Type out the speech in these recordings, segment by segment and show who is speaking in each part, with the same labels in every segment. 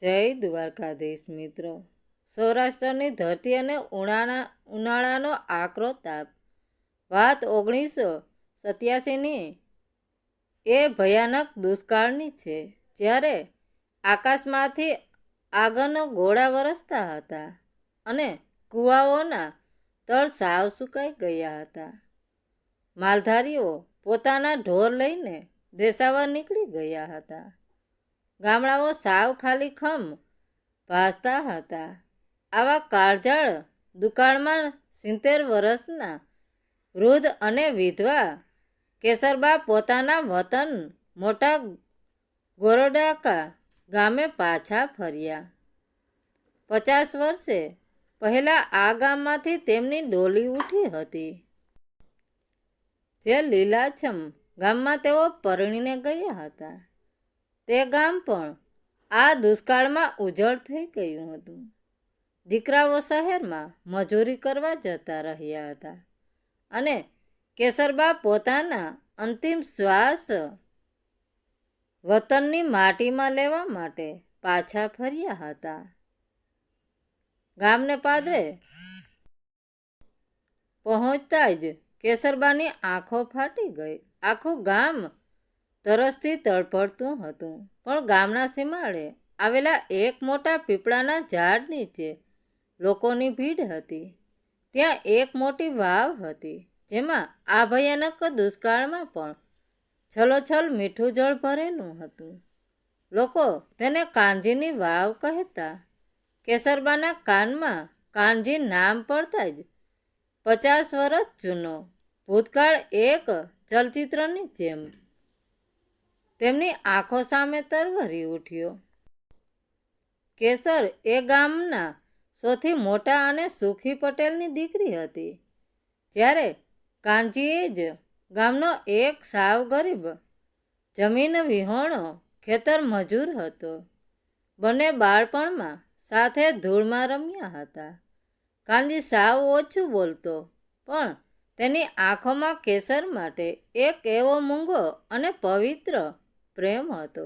Speaker 1: જય દ્વારકાધીશ મિત્રો. સૌરાષ્ટ્રની ધરતી અને ઉનાળાનો આકરો તાપ. વાત 1987ની એ ભયાનક દુષ્કાળની છે, જ્યારે આકાશમાંથી આગનો ગોળા વરસતા હતા અને કૂવાઓના તળ સાવ સુકાઈ ગયા હતા. માલધારીઓ પોતાના ઢોર લઈને દેશાવર નીકળી ગયા હતા. ગામડાઓ સાવ ખાલીખમ ભાસતા હતા. આવા કાળઝાળ દુકાળમાં 70 વર્ષના વૃદ્ધ અને વિધવા કેસરબા પોતાના વતન મોટા ગોરડાકા ગામે પાછા ફર્યા. 50 વર્ષે પહેલાં આ ગામમાંથી તેમની ડોલી ઉઠી હતી. જે લીલાછમ ગામમાં તેઓ પરણીને ગયા હતા, તે ગામ પણ આ દુષ્કાળમાં ઉજળ થઈ ગયું હતું. દીકરાઓ શહેરમાં મજૂરી કરવા જતા રહ્યા હતા અને કેસરબા પોતાના અંતિમ શ્વાસ વતનની માટીમાં લેવા માટે પાછા ફર્યા હતા. ગામને પાદરે પહોંચતા જ કેસરબાની આંખો ફાટી ગઈ. આખું ગામ તરસથી તડફડતું હતું, પણ ગામના સીમાડે આવેલા એક મોટા પીપળાના ઝાડ નીચે લોકોની ભીડ હતી. ત્યાં એક મોટી વાવ હતી, જેમાં આ ભયાનક દુષ્કાળમાં પણ છલોછલ મીઠું જળ ભરેલું હતું. લોકો તેને કાનજીની વાવ કહેતા. કેસરબાના કાનમાં કાનજી નામ પડતા જ 50 વર્ષ જૂનો ભૂતકાળ એક ચલચિત્રની જેમ તેમની આંખો સામે તરવરી ઉઠ્યો. કેસર એ ગામના સૌથી મોટા અને સુખી પટેલની દીકરી હતી, જ્યારે કાનજી જ ગામનો એક સાવ ગરીબ જમીન વિહોણો ખેતર મજૂર હતો. બંને બાળપણમાં સાથે ધૂળમાં રમ્યા હતા. કાનજી સાવ ઓછું બોલતો, પણ તેની આંખોમાં કેસર માટે એક એવો મૂંગો અને પવિત્ર પ્રેમ હતો,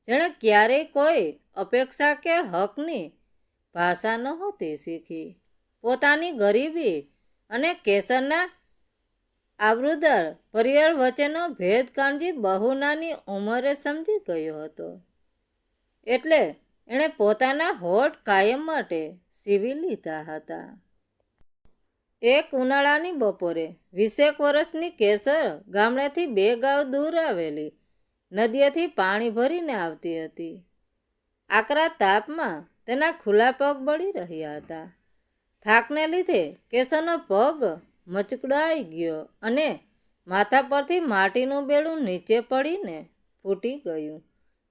Speaker 1: જેણે ક્યારેય કોઈ અપેક્ષા કે હકની ભાષા નહોતી શીખી. પોતાની ગરીબી અને કેસરના આબરૂદાર પરિવાર વચ્ચેનો ભેદ કાનજી બહુ નાની ઉંમરે સમજી ગયો હતો. એટલે એણે પોતાના હોઠ કાયમ માટે સીવી લીધા હતા. એક ઉનાળાની બપોરે 20 વર્ષની કેસર ગામડેથી 2 ગાંવ દૂર આવેલી નદીએથી પાણી ભરીને આવતી હતી. આકરા તાપમાં તેના ખુલ્લા પગ બળી રહ્યા હતા. થાકને લીધે કેસરનો પગ મચકડાઈ ગયો અને માથા પરથી માટીનું બેડું નીચે પડીને ફૂટી ગયું.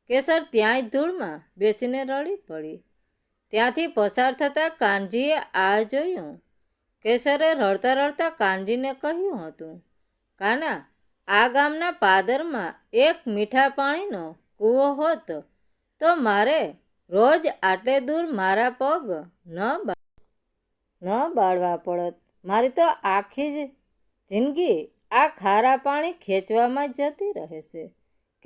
Speaker 1: કેસર ત્યાંય ધૂળમાં બેસીને રડી પડી. ત્યાંથી પસાર થતાં કાનજીએ આ જોયું. કેસરે રડતા રડતા કાનજીને કહ્યું હતું, કાના, આ ગામના પાદરમાં એક મીઠા પાણીનો કૂવો હોત તો મારે રોજ આટલે દૂર મારા પગ ન બાળવા પડત. મારી તો આખી જિંદગી આ ખારા પાણી ખેંચવામાં જતી રહેશે.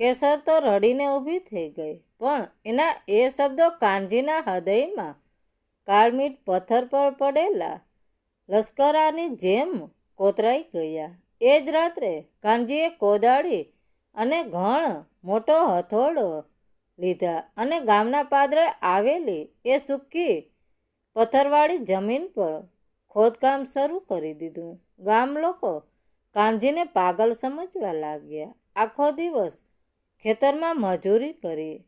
Speaker 1: કેસર તો રડીને ઊભી થઈ ગઈ, પણ એના એ શબ્દો કાનજીના હૃદયમાં કાળમીટ પથ્થર પર પડેલા લશ્કરાની જેમ કોતરાઈ ગયા. એ જ રાત્રે કાનજીએ કોદાળી અને ઘણ મોટો હથોડો લીધા અને ગામના પાદરે આવેલી એ સૂકી પથ્થરવાળી જમીન પર ખોદકામ શરૂ કરી દીધું. ગામ લોકો કાનજીને પાગલ સમજવા લાગ્યા. આખો દિવસ ખેતરમાં મજૂરી કરી.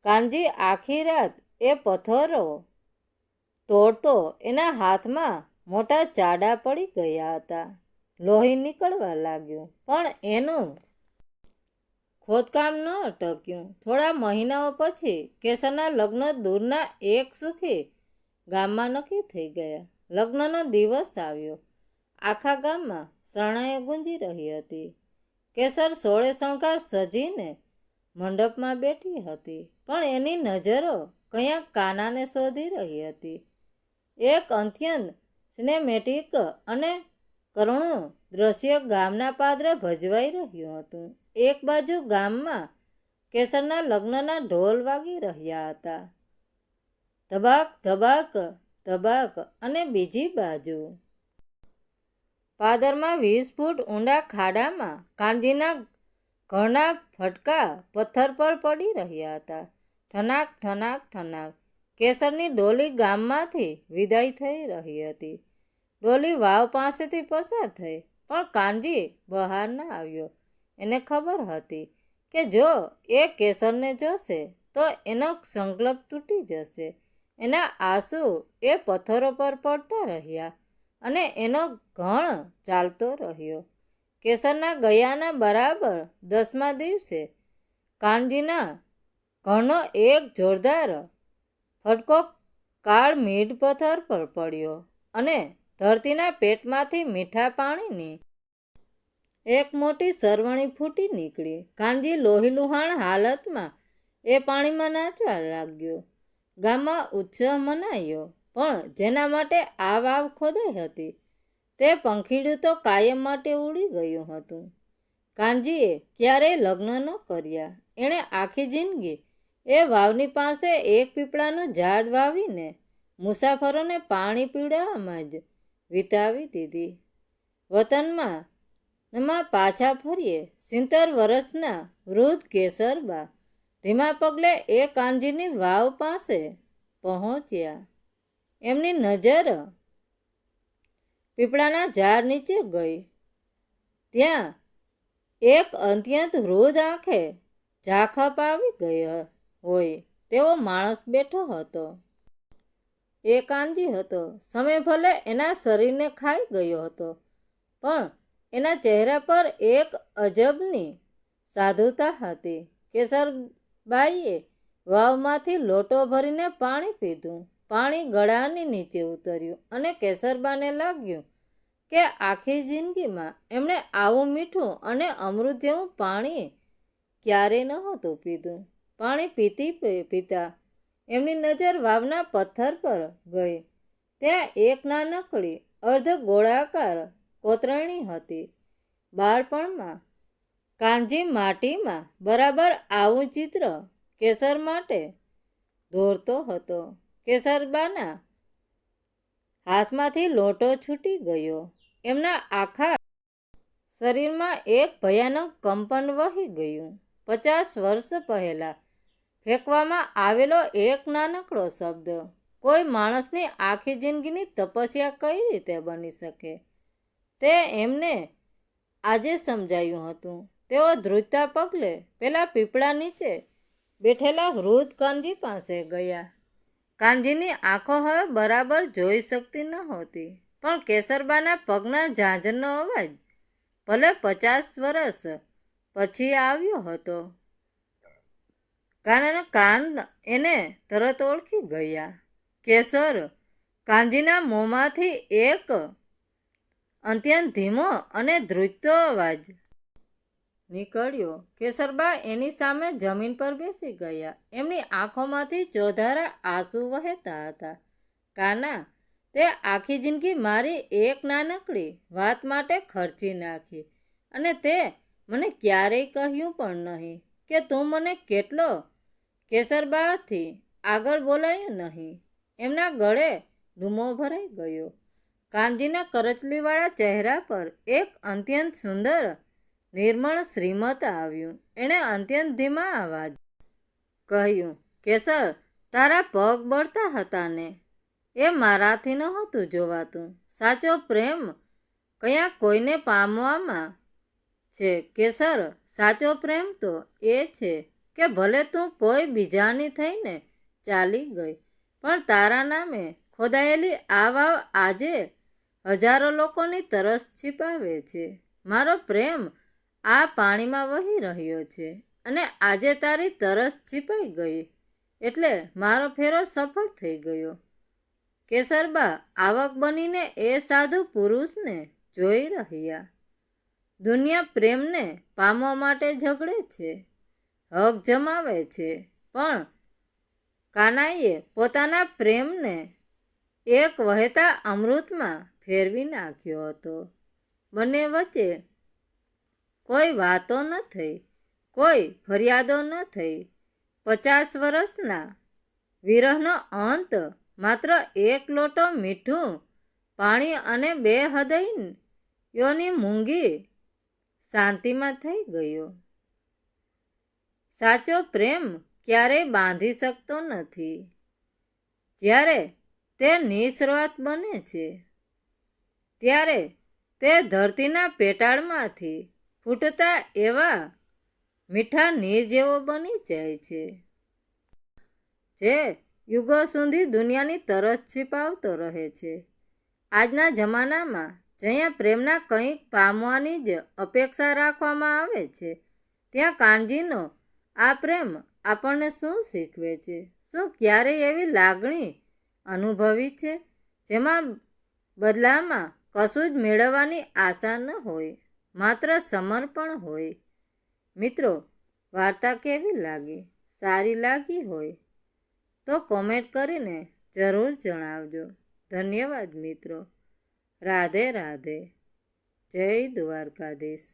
Speaker 1: કાનજી આખી રાત એ પથ્થરો તોડતો. એના હાથમાં મોટા ચાડા પડી ગયા હતા. લોહી નીકળવા લાગ્યું, પણ એનું ખોદકામ ન અટક્યું. થોડા મહિનાઓ પછી કેસરના લગ્ન દૂરના એક સુખી ગામમાં નક્કી થઈ ગયા. લગ્નનો દિવસ આવ્યો. આખા ગામમાં શરણાઈઓ ગુંજી રહી હતી. કેસર સોળે શણગાર સજીને મંડપમાં બેઠી હતી, પણ એની નજરો ક્યાંક કાનાને શોધી રહી હતી. એક અત્યંત સિનેમેટિક અને કરુણ દ્રશ્ય ગામના પાદરે ભજવાઈ રહ્યું હતું. એક બાજુ ગામમાં કેસરના લગ્નના ઢોલ વાગી રહ્યા હતા, ધબાક ધબાક ધબાક અને બીજી બાજુ પાદરમાં 20 ફૂટ ઊંડા ખાડામાં કાનજીના ઘણા ફટકા પથ્થર પર પડી રહ્યા હતા. ઠનાક ઠનાક ઠનાક કેસરની ડોલી ગામમાંથી વિદાય થઈ રહી હતી. ડોલી વાવ પાસેથી પસાર થઈ, પણ કાનજી બહાર ન આવ્યો. એને ખબર હતી કે જો એ કેસરને જોશે તો એનો સંકલ્પ તૂટી જશે. એના આંસુ એ પથ્થરો પર પડતા રહ્યા અને એનો ઘણ ચાલતો રહ્યો. કેસરના ગયાના બરાબર 10મા દિવસે કાનજીના ઘણો એક જોરદાર ફટકો કાળ મીઠ પથ્થર પર પડ્યો અને ધરતીના પેટમાંથી મીઠા પાણીની એક મોટી સરવણી ફૂટી નીકળી. કાનજી લોહીલુહાણ હાલતમાં એ પાણીમાં નાચવા લાગ્યો. ગામમાં ઉત્સવ મનાયો, પણ જેના માટે આ વાવ ખોદાઈ હતી તે પંખીડું તો કાયમ માટે ઉડી ગયું હતું. કાનજીએ ક્યારેય લગ્ન ન કર્યા. એણે આખી જિંદગી એ વાવની પાસે એક પીપળાનું ઝાડ વાવીને મુસાફરોને પાણી પીવડાવવામાં જ વિતાવી દીધી. વતનમાં પાછા ફરીએ. 70 વર્ષના વૃદ્ધ કેસરબા ધીમા પગલે એ કાનજીની વાવ પાસે પહોંચ્યા. એમની નજર પીપળાના ઝાડ નીચે ગઈ. ત્યાં એક અત્યંત વૃદ્ધ આંખે ઝાંખપ આવી ગઈ હોય તેવો માણસ બેઠો હતો. એ કાનજી હતો. સમય ભલે એના શરીરને ખાઈ ગયો હતો, પણ એના ચહેરા પર એક અજબની સાધુતા હતી. કેસરબાઈએ વાવમાંથી લોટો ભરીને પાણી પીધું. પાણી ગળાની નીચે ઉતર્યું અને કેસરબાને લાગ્યું કે આખી જિંદગીમાં એમણે આવું મીઠું અને અમૃત જેવું પાણી ક્યારેય નહોતું પીધું. પાણી પીતા એમની નજર વાવના પથ્થર પર ગઈ. ત્યાં એક નાનકડી અર્ધ ગોળાકાર કોતરણી હતી. બાળપણમાં કાનજી માટીમાં બરાબર આવું ચિત્ર કેસર માટે દોરતો હતો. કેસરબાના હાથમાંથી લોટો છૂટી ગયો. એમના આખા શરીરમાં એક ભયાનક કંપન વહી ગયું. 50 વર્ષ પહેલા ફેંકવામાં આવેલો એક નાનકડો શબ્દ કોઈ માણસની આખી જિંદગીની તપસ્યા કઈ રીતે બની શકે, તે એમને આજે સમજાયું હતું. તેઓ ધ્રુજતા પગલે પેલા પીપળા નીચે બેઠેલા વૃદ્ધ કાનજી પાસે ગયા. કાનજીની આંખો હવે બરાબર જોઈ શકતી નહોતી, પણ કેસરબાના પગના ઝાંઝરનો અવાજ ભલે 50 વર્ષ પછી આવ્યો હતો. કાન એને તરત ઓળખી ગયા. કેસર કાનજીના મોંમાંથી એક અત્યંત ધીમો અને ધ્રુજતો અવાજ નીકળ્યો. કેસરબા એની સામે જમીન પર બેસી ગયા. એમની આંખોમાંથી ચોધારા આંસુ વહેતા હતા. કાના, તે આખી જિંદગી મારી એક નાનકડી વાત માટે ખર્ચી નાખી અને તે મને ક્યારેય કહ્યું પણ નહીં કે તું મને કેટલો. કેસરબાથી આગળ બોલાયું નહીં. એમના ગળે ડૂમો ભરાઈ ગયો. કાનજીના કરચલીવાળા ચહેરા પર એક અત્યંત સુંદર નિર્મળ શ્રીમત આવ્યું. એણે અત્યંત ધીમા અવાજ કહ્યું, કેસર, તારા પગ બળતા હતા ને? એ મારાથી નહોતું જોવાતું. સાચો પ્રેમ કયા કોઈને પામવામાં છે કેસર. સાચો પ્રેમ તો એ છે કે ભલે તું કોઈ બીજાની થઈને ચાલી ગઈ, પણ તારા નામે ખોદાયેલી આ વાવ આજે હજારો લોકોની તરસ છીપાવે છે. મારો પ્રેમ આ પાણીમાં વહી રહ્યો છે અને આજે તારી તરસ છીપાઈ ગઈ એટલે મારો ફેરો સફળ થઈ ગયો. કેસરબા આવક બનીને એ સાધુ પુરુષને જોઈ રહ્યા. દુનિયા પ્રેમને પામવા માટે ઝઘડે છે, હક જમાવે છે, પણ કાનાઈએ પોતાના પ્રેમને એક વહેતા અમૃતમાં ફેરવી નાખ્યો હતો. બંને વચ્ચે કોઈ વાતો ન થઈ, કોઈ ફરિયાદો ન થઈ. 50 વર્ષના વિરહનો અંત માત્ર એક લોટો મીઠું પાણી અને બે હૃદયોની મૂંગી શાંતિમાં થઈ ગયો. સાચો પ્રેમ ક્યારેય બાંધી શકતો નથી. જ્યારે તે નિસ્વાર્થ બને છે ત્યારે તે ધરતીના પેટાળમાંથી ફૂટતા એવા મીઠા નીર જેવો બની જાય છે, જે યુગો સુધી દુનિયાની તરસ છીપાવતો રહે છે. આજના જમાનામાં જ્યાં પ્રેમના કંઈક પામવાની જ અપેક્ષા રાખવામાં આવે છે, ત્યાં કાનજીનો આ પ્રેમ આપણને શું શીખવે છે? શું ક્યારેય એવી લાગણી અનુભવી છે જેમાં બદલામાં કશું જ મેળવવાની આશા ન હોય, માત્ર સમર્પણ હોય? મિત્રો, વાર્તા કેવી લાગી? સારી લાગી હોય તો કોમેન્ટ કરીને જરૂર જણાવજો. ધન્યવાદ મિત્રો. રાધે રાધે. જય દ્વારકાધીશ.